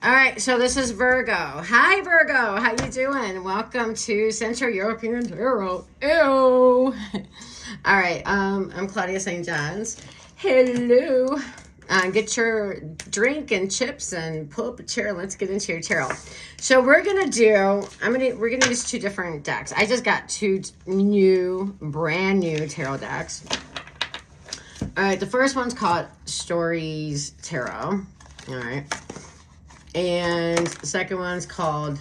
All right, so this is Virgo. Hi, Virgo. How you doing? Welcome to Central European Tarot. Ew. All right, I'm Claudia St. John's. Hello. Get your drink and chips and pull up a chair. Let's get into your tarot. So we're gonna use two different decks. I just got two brand new tarot decks. All right, the first one's called Stories Tarot. All right. And the second one's called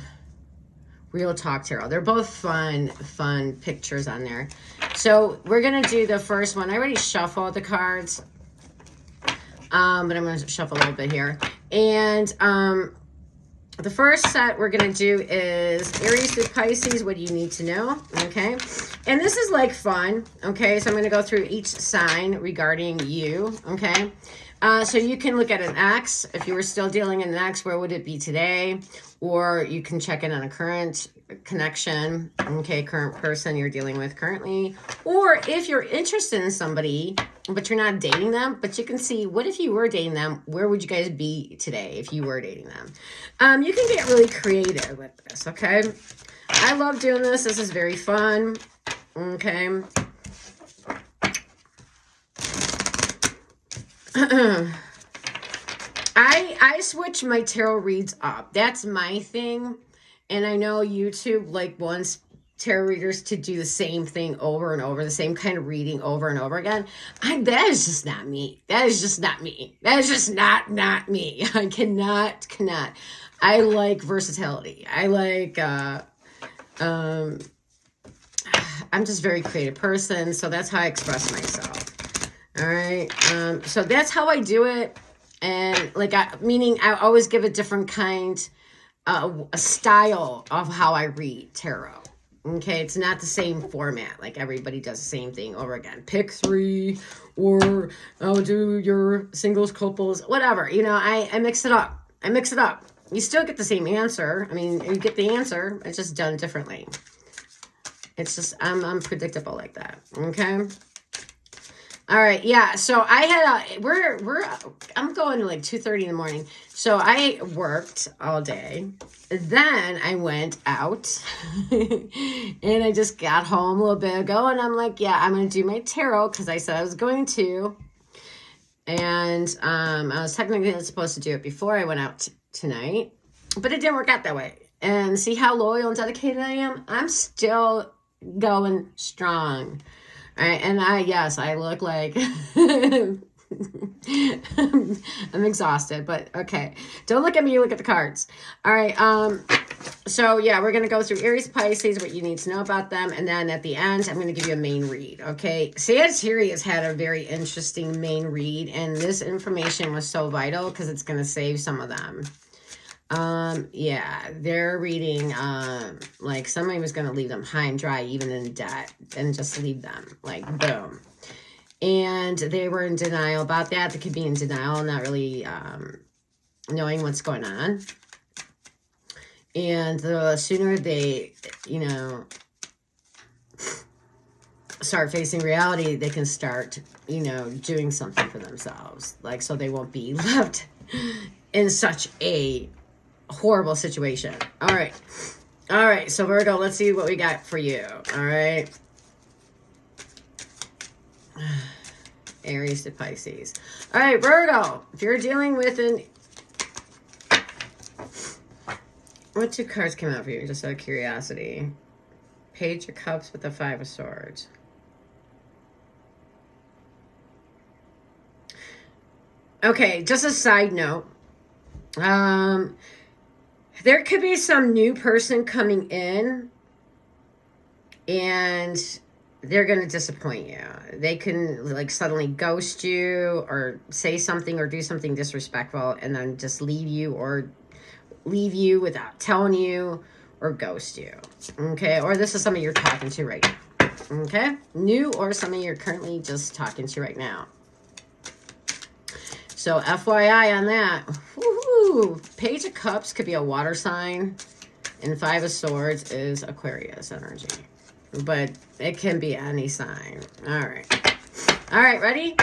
Real Talk Tarot. They're both fun pictures on there. So we're going to do the first one. I already shuffled the cards. But I'm going to shuffle a little bit here. And the first set we're going to do is Aries to Pisces, what do you need to know? Okay. And this is like fun. Okay. So I'm going to go through each sign regarding you. Okay. So you can look at an ex. If you were still dealing in an ex, where would it be today? Or you can check in on a current connection, okay, current person you're dealing with currently. Or if you're interested in somebody, but you're not dating them, but you can see, what if you were dating them? Where would you guys be today if you were dating them? You can get really creative with this, okay? I love doing this. This is very fun, okay? I switch my tarot reads up. That's my thing. And I know YouTube wants tarot readers to do the same thing over and over, the same kind of reading over and over again. That is just not me. That is just not me. That is just not me. I cannot. I like versatility. I like I'm just a very creative person, so that's how I express myself. All right. So that's how I do it. And meaning I always give a different kind, a style of how I read tarot. Okay. It's not the same format. Like everybody does the same thing over again. Pick three, or I'll do your singles, couples, whatever. You know, I mix it up. You still get the same answer. I mean, you get the answer. It's just done differently. It's just, I'm unpredictable like that. Okay. All right, yeah. So I had I'm going to like 2:30 in the morning. So I worked all day. Then I went out and I just got home a little bit ago, and I'm like, yeah, I'm going to do my tarot because I said I was going to. And I was technically supposed to do it before I went out tonight, but it didn't work out that way. And see how loyal and dedicated I am? I'm still going strong. All right, and I look like I'm exhausted, but okay. Don't look at me, look at the cards. All right, so yeah, we're going to go through Aries, Pisces, what you need to know about them, and then at the end, I'm going to give you a main read, okay? Sagittarius had a very interesting main read, and this information was so vital because it's going to save some of them. Yeah, they're reading, like somebody was going to leave them high and dry, even in debt, and just leave them, like, boom. And they were in denial about that. They could be in denial, not really, knowing what's going on. And the sooner they, start facing reality, they can start, doing something for themselves. Like, so they won't be left in such a horrible situation. All right, so Virgo, let's see what we got for you. All right, Aries to Pisces. All right, Virgo, if you're dealing with what two cards came out for you, just out of curiosity? Page of Cups with the Five of Swords. Okay, just a side note, there could be some new person coming in and they're going to disappoint you. They can suddenly ghost you or say something or do something disrespectful and then just leave you without telling you or ghost you. Okay. Or this is somebody you're talking to right now. Okay. New or somebody you're currently just talking to right now. So FYI on that. Woohoo! Page of Cups could be a water sign, and Five of Swords is Aquarius energy. But it can be any sign. All right, ready?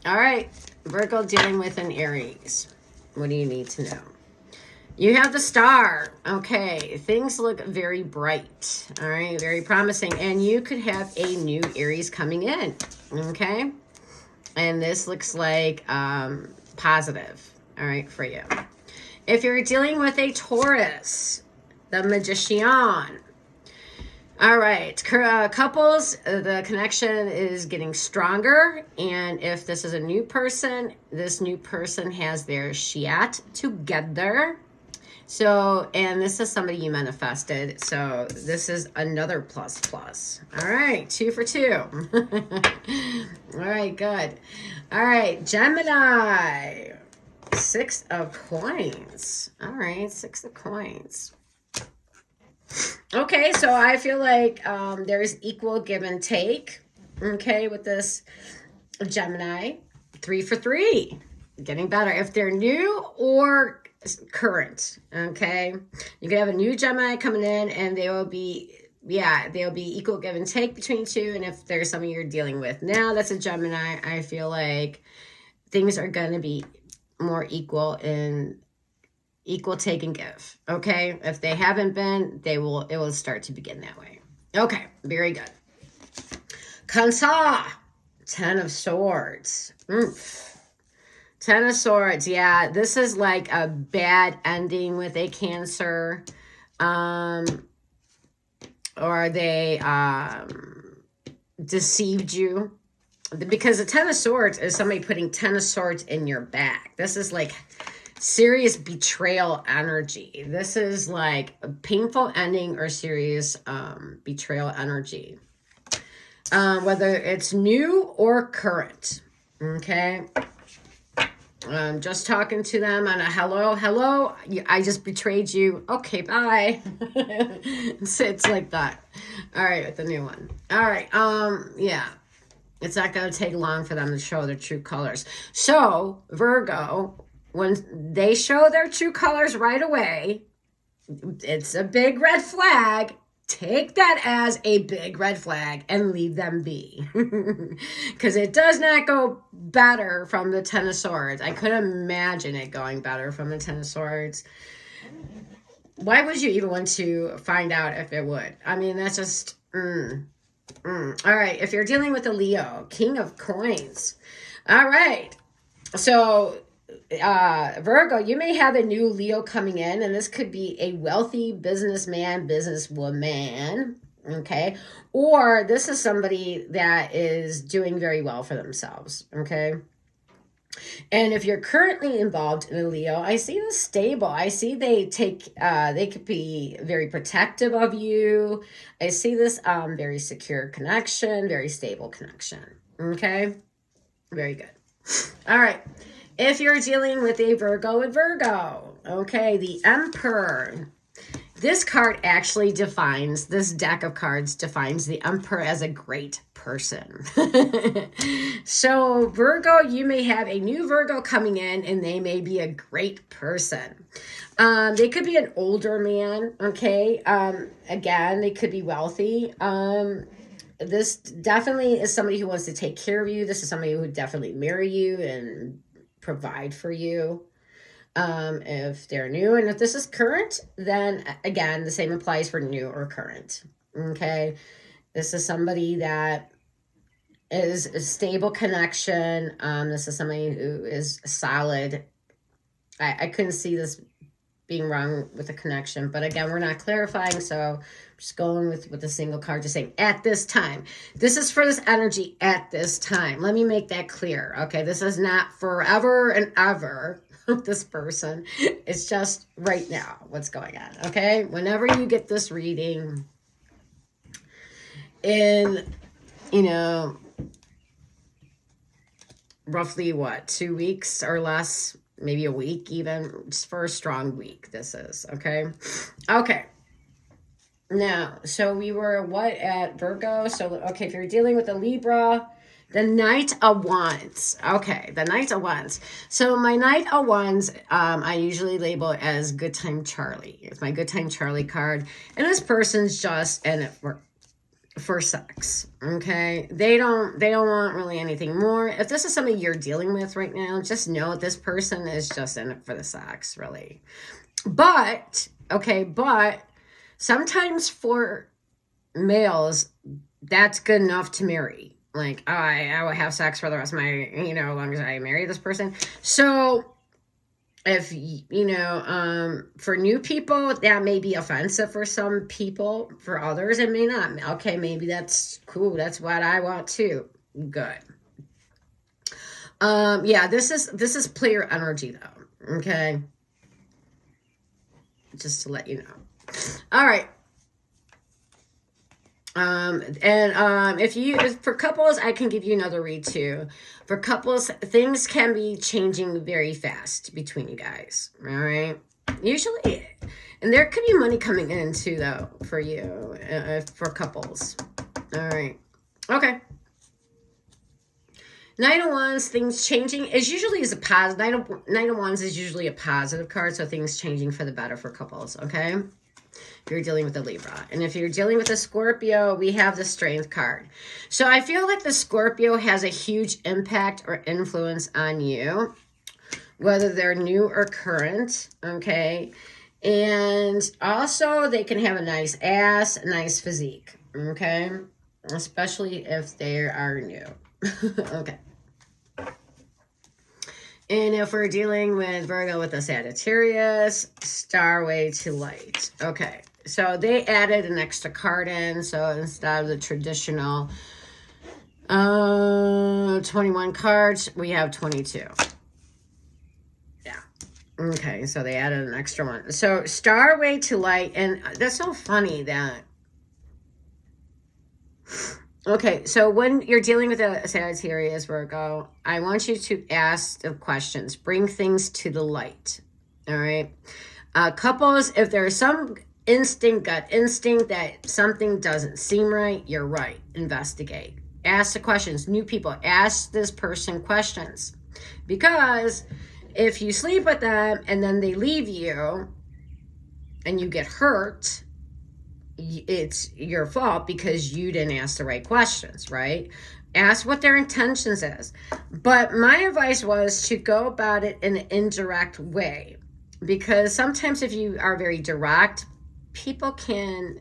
All right, Virgo dealing with an Aries. What do you need to know? You have the star. Okay, things look very bright. All right, very promising. And you could have a new Aries coming in. Okay, and this looks like positive. All right, for you. If you're dealing with a Taurus, the Magician. All right, couples, the connection is getting stronger. And if this is a new person, this new person has their shit together. So, and this is somebody you manifested. So this is another plus plus. All right, 2 for 2. All right, good. All right, Gemini. 6 of coins. All right, 6 of coins. Okay, so I feel like there's equal give and take. Okay, with this Gemini. 3 for 3. Getting better. If they're new or current, okay, you can have a new Gemini coming in, and they will be, yeah, they'll be equal give and take between two. And if there's something you're dealing with now that's a Gemini, I feel like things are going to be more equal in equal take and give. Okay, if they haven't been, it will start to begin that way. Okay, very good. Cancer, 10 of Swords. 10 of Swords. Yeah, this is like a bad ending with a Cancer. Or they deceived you. Because the 10 of Swords is somebody putting 10 of Swords in your back. This is like serious betrayal energy. This is like a painful ending or serious betrayal energy. Whether it's new or current. Okay. Just talking to them on a hello, I just betrayed you. Okay, bye. It's like that. All right, with the new one. All right, yeah. It's not going to take long for them to show their true colors. So, Virgo, when they show their true colors right away, it's a big red flag. Take that as a big red flag and leave them be. Because it does not go better from the 10 of Swords. I couldn't imagine it going better from the 10 of Swords. Why would you even want to find out if it would? I mean, that's just... All right, if you're dealing with a Leo, King of Coins. All right, so Virgo, you may have a new Leo coming in, and this could be a wealthy businessman, businesswoman, okay? Or this is somebody that is doing very well for themselves, okay? And if you're currently involved in a Leo, I see this stable. I see they could be very protective of you. I see this very secure connection, very stable connection. Okay? Very good. All right. If you're dealing with a Virgo with Virgo, okay, the Emperor. This card actually defines, this deck of cards defines the Emperor as a great person. So Virgo, you may have a new Virgo coming in, and they may be a great person. They could be an older man, okay? Again, they could be wealthy. This definitely is somebody who wants to take care of you. This is somebody who would definitely marry you and provide for you. If they're new, and if this is current, then again, the same applies for new or current. Okay. This is somebody that is a stable connection. This is somebody who is solid. I couldn't see this being wrong with the connection, but again, we're not clarifying, so I'm just going with a single card, just saying at this time. This is for this energy at this time. Let me make that clear. Okay, this is not forever and ever. This person, it's just right now what's going on. Okay, whenever you get this reading in, roughly 2 weeks or less, maybe a week, even just for a strong week, this is okay. Now, so we were at Virgo. So okay, if you're dealing with a Libra, the Knight of Wands. Okay, the Knight of Wands. So my Knight of Wands, I usually label as Good Time Charlie. It's my Good Time Charlie card. And this person's just in it for sex. Okay? They don't want really anything more. If this is something you're dealing with right now, just know this person is just in it for the sex, really. But, okay, but sometimes for males, that's good enough to marry. Like, oh, I will have sex for the rest of my, as long as I marry this person. So, if, for new people, that may be offensive for some people. For others, it may not. Okay, maybe that's cool. That's what I want too. Good. Yeah, this is player energy though. Okay. Just to let you know. All right. If for couples, I can give you another read too. For couples, things can be changing very fast between you guys. All right. Usually, and there could be money coming in too, though, for you, for couples. All right. Okay. Knight of Wands, things changing is a positive. Knight of Wands is usually a positive card, so things changing for the better for couples. Okay. If you're dealing with a Libra. And if you're dealing with a Scorpio, we have the Strength card. So I feel like the Scorpio has a huge impact or influence on you, whether they're new or current, okay? And also they can have a nice ass, a nice physique, okay? Especially if they are new. Okay. And if we're dealing with Virgo with a Sagittarius, Starway to Light. Okay. So they added an extra card in. So instead of the traditional 21 cards, we have 22. Yeah. Okay. So they added an extra one. So Starway to Light. And that's so funny that... Okay, so when you're dealing with a Sagittarius, Virgo, I want you to ask the questions. Bring things to the light. All right? Couples, if there's some gut instinct that something doesn't seem right, you're right. Investigate. Ask the questions. New people, ask this person questions. Because if you sleep with them and then they leave you and you get hurt, it's your fault because you didn't ask the right questions, right? Ask what their intentions is. But my advice was to go about it in an indirect way, because sometimes if you are very direct, people can...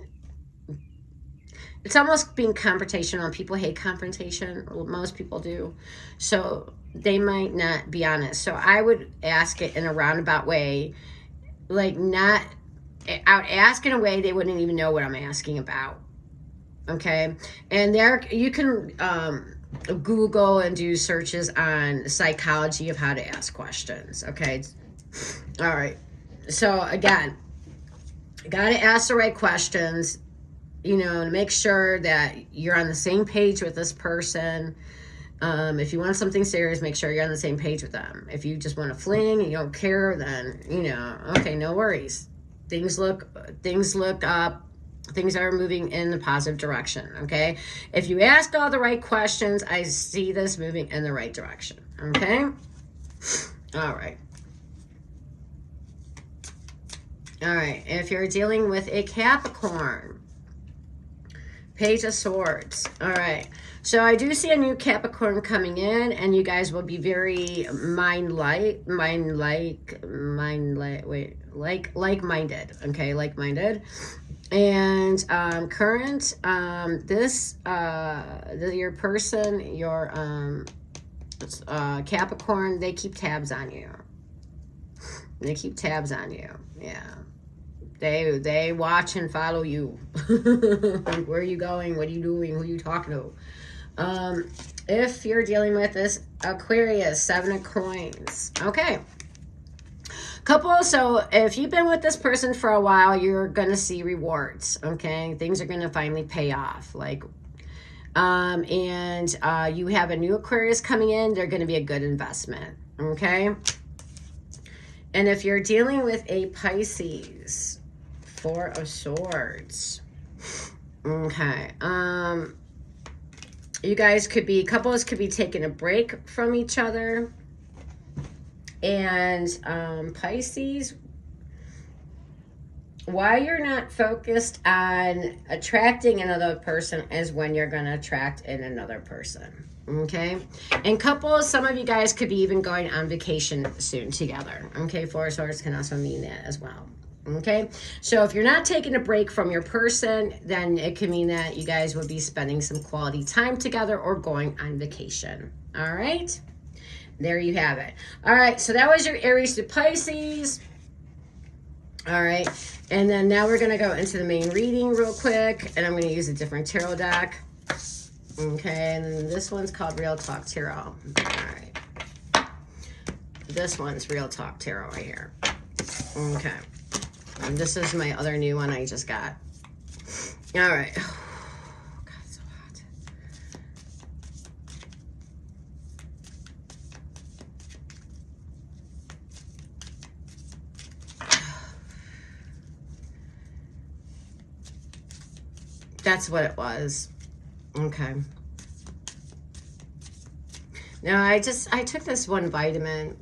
It's almost being confrontational. People hate confrontation. Most people do. So they might not be honest. So I would ask it in a roundabout way, like not... I would ask in a way they wouldn't even know what I'm asking about. Okay. And there you can Google and do searches on psychology of how to ask questions. Okay. All right. So again, got to ask the right questions, to make sure that you're on the same page with this person. If you want something serious, make sure you're on the same page with them. If you just want to fling and you don't care, then, okay, no worries. Things look up. Things are moving in the positive direction, okay? If you ask all the right questions, I see this moving in the right direction, okay? All right. All right. If you're dealing with a Capricorn, Page of Swords. All right. So I do see a new Capricorn coming in, and you guys will be very like-minded. Okay, like-minded. And current, your person, your Capricorn, they keep tabs on you. Yeah. They watch and follow you. Where are you going? What are you doing? Who are you talking to? If you're dealing with this Aquarius, 7 of Coins. Okay. Couple, so if you've been with this person for a while, you're going to see rewards. Okay. Things are going to finally pay off. And you have a new Aquarius coming in. They're going to be a good investment. Okay. And if you're dealing with a Pisces, 4 of Swords. Okay. You guys couples could be taking a break from each other. And Pisces, why you're not focused on attracting another person is when you're going to attract in another person. Okay. And couples, some of you guys could be even going on vacation soon together. Okay. Four of Swords can also mean that as well. Okay. So if you're not taking a break from your person, then it can mean that you guys will be spending some quality time together or going on vacation. All right. There you have it. All right. So that was your Aries to Pisces. All right. And then now we're going to go into the main reading real quick. And I'm going to use a different tarot deck. Okay. And then this one's called Real Talk Tarot. All right. This one's Real Talk Tarot right here. Okay. And this is my other new one I just got. All right. Oh, God, it's so hot. That's what it was. Okay. Now I took this one vitamin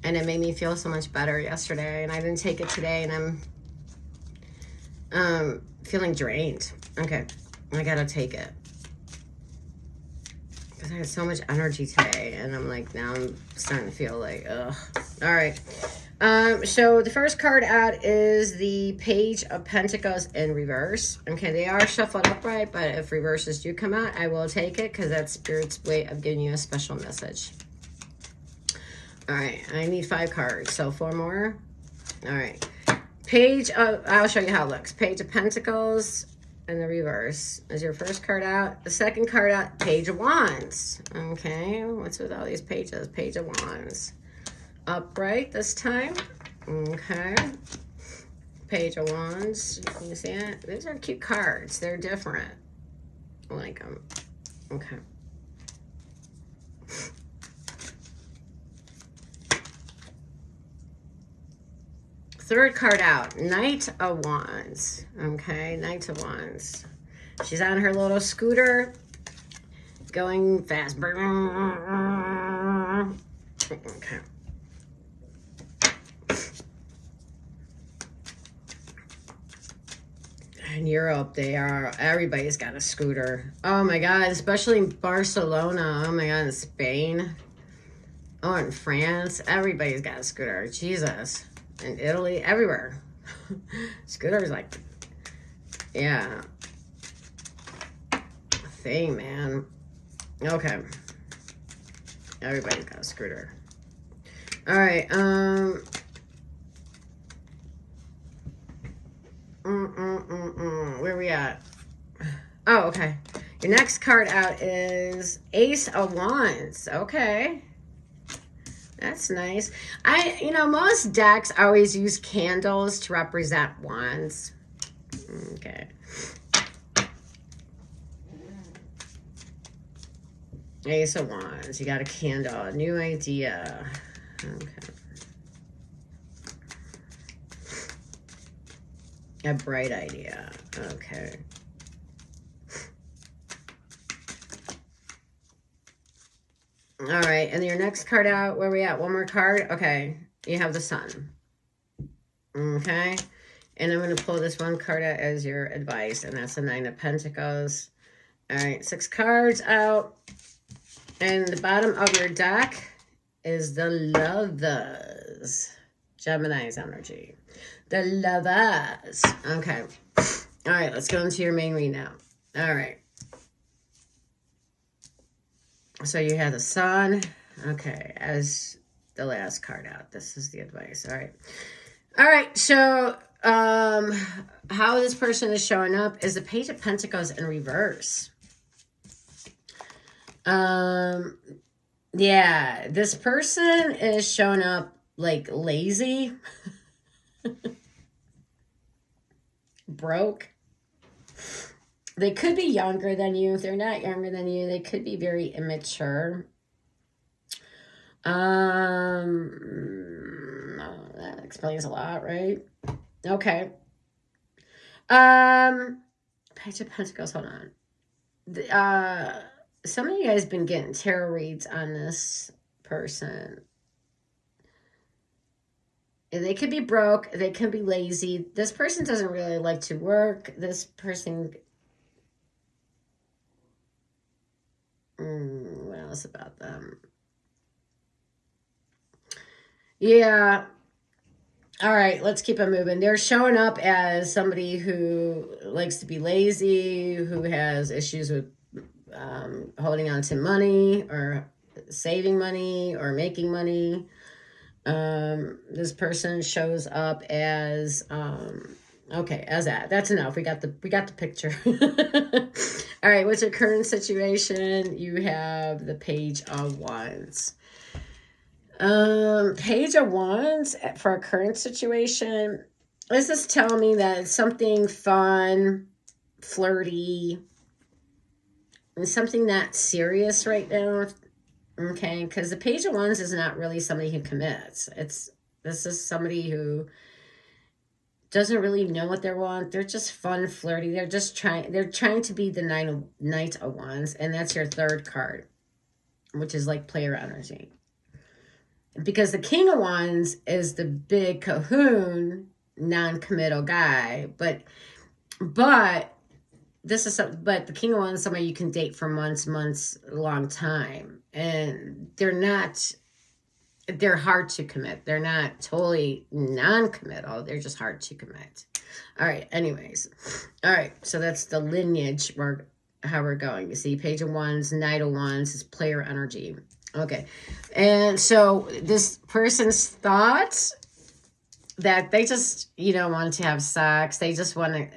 and it made me feel so much better yesterday, and I didn't take it today, and I'm feeling drained. Okay. I gotta take it. Because I had so much energy today, and I'm like, now I'm starting to feel like, ugh. All right. So the first card out is the Page of Pentacles in reverse. Okay, they are shuffled upright, but if reverses do come out, I will take it because that's Spirit's way of giving you a special message. All right, I need 5 cards, so 4 more. All right. Page of, I'll show you how it looks. Page of Pentacles in the reverse is your first card out. The second card out, Page of Wands. Okay, what's with all these pages? Page of Wands. Upright this time. Okay. Page of Wands. Can you see it? These are cute cards. They're different. I like them. Okay. Third card out, Knight of Wands. Okay, Knight of Wands. She's on her little scooter, going fast. Okay. In Europe, everybody's got a scooter. Oh my God, especially in Barcelona. Oh my God, in Spain. Oh, in France, everybody's got a scooter. Jesus. In Italy, everywhere. Scooters, like, yeah. Thing, man. Okay. Everybody's got a scooter. All right, where we at? Oh, okay. Your next card out is Ace of Wands. Okay. That's nice. Most decks always use candles to represent wands. Okay. Ace of Wands. You got a candle. A new idea. Okay. A bright idea. Okay. All right. And your next card out, where are we at? One more card? Okay. You have the Sun. Okay. And I'm going to pull this one card out as your advice, and that's the 9 of Pentacles. All right. 6 cards out. And the bottom of your deck is the Lovers. Gemini's energy. The Lovers. Okay. All right. Let's go into your main read now. All right. So you have the Sun. Okay. As the last card out. This is the advice. All right. All right. So how this person is showing up is the Page of Pentacles in reverse. Yeah, this person is showing up like lazy, broke. They could be younger than you. If they're not younger than you, they could be very immature. That explains a lot, right? Okay. Page of Pentacles, hold on. Some of you guys been getting tarot reads on this person. They could be broke. They can be lazy. This person doesn't really like to work. This person... what else about them? Yeah. All right, let's keep it moving. They're showing up as somebody who likes to be lazy, who has issues with holding on to money or saving money or making money. This person shows up as okay, as that. That's enough. We got the picture. All right, what's your current situation? You have the Page of Wands. Page of Wands for a current situation. This is telling me that it's something fun, flirty, and something not serious right now. Okay, because the Page of Wands is not really somebody who commits. This is somebody who doesn't really know what they want. They're just fun, flirty. They're trying to be the Knight of Wands, and that's your third card, which is like player energy. Because the King of Wands is the big Hahuh, non-committal guy, but the King of Wands is somebody you can date for months, a long time, and they're hard to commit. They're not totally non-committal. They're just hard to commit. All right. Anyways, all right. So that's the lineage how we're going. You see, Page of Wands, Knight of Wands is player energy. Okay. And so this person's thoughts that they just, want to have sex. They just want to,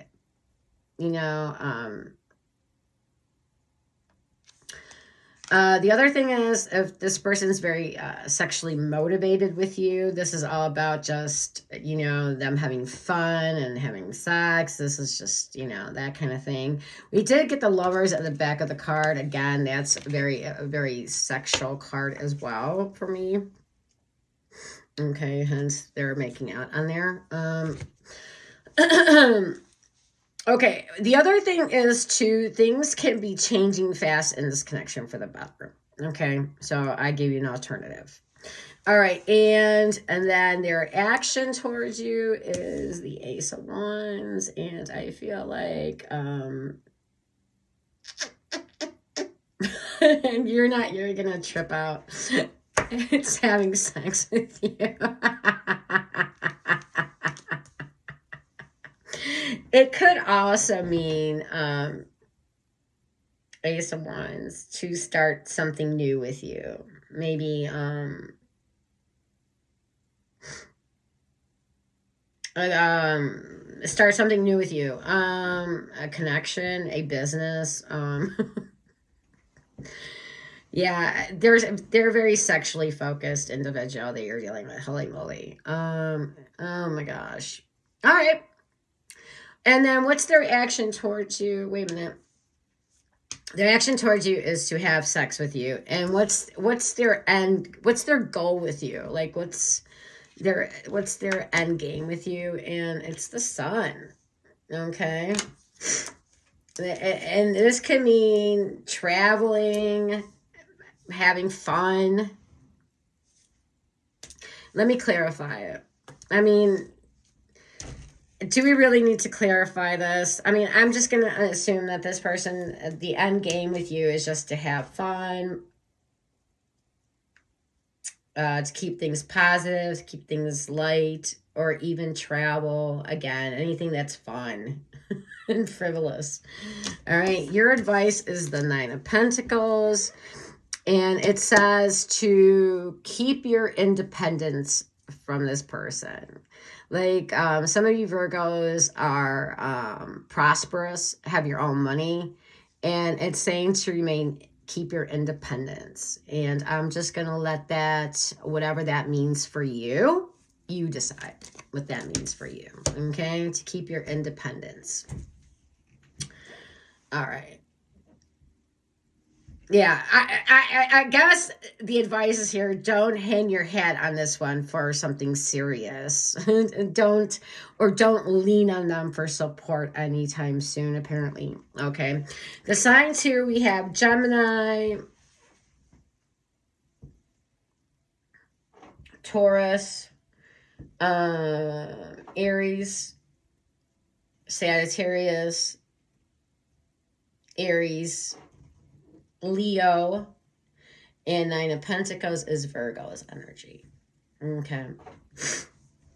the other thing is, if this person is very sexually motivated with you, this is all about just, them having fun and having sex. This is just, that kind of thing. We did get the Lovers at the back of the card. Again, that's a very sexual card as well for me. Okay, hence they're making out on there. Okay, the other thing is things can be changing fast in this connection for the better. Okay, so I gave you an alternative. All right, and then their action towards you is the Ace of Wands, and I feel like you're gonna trip out. It's having sex with you. It could also mean Ace of Wands to start something new with you. Maybe start something new with you. A connection, a business. Yeah, they're very sexually focused individual that you're dealing with. Holy moly. Oh my gosh. All right. And then what's their action towards you? Wait a minute. Their action towards you is to have sex with you. And what's their end? What's their goal with you? Like what's their end game with you? And it's the Sun. Okay. And this can mean traveling, having fun. Let me clarify it. I mean, do we really need to clarify this? I mean, I'm just going to assume that this person, the end game with you is just to have fun, to keep things positive, to keep things light, or even travel. Again, anything that's fun and frivolous. All right, your advice is the Nine of Pentacles, and it says to keep your independence from this person. Like some of you Virgos are prosperous, have your own money, and it's saying to keep your independence. And I'm just going to let that, whatever that means for you, you decide what that means for you. Okay, to keep your independence. All right. Yeah, I guess the advice is here, don't hang your head on this one for something serious. don't lean on them for support anytime soon, apparently. Okay. The signs here, we have Gemini, Taurus, Aries, Sagittarius, Aries, Leo, and Nine of Pentacles is Virgo's energy. Okay.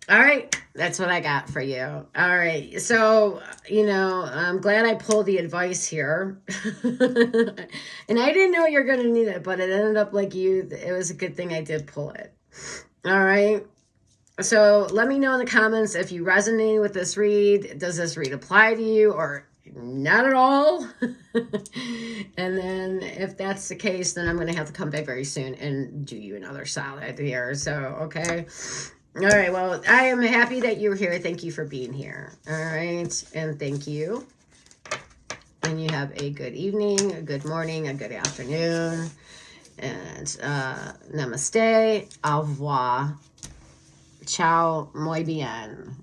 All right. That's what I got for you. All right. So, I'm glad I pulled the advice here. And I didn't know you're going to need it, but it ended up like you. It was a good thing I did pull it. All right. So let me know in the comments if you resonate with this read. Does this read apply to you or not at all? And then if that's the case, then I'm going to have to come back very soon and do you another solid here. So, okay. All right. Well, I am happy that you're here. Thank you for being here. All right. And thank you. And you have a good evening, a good morning, a good afternoon. And namaste. Au revoir. Ciao, muy bien.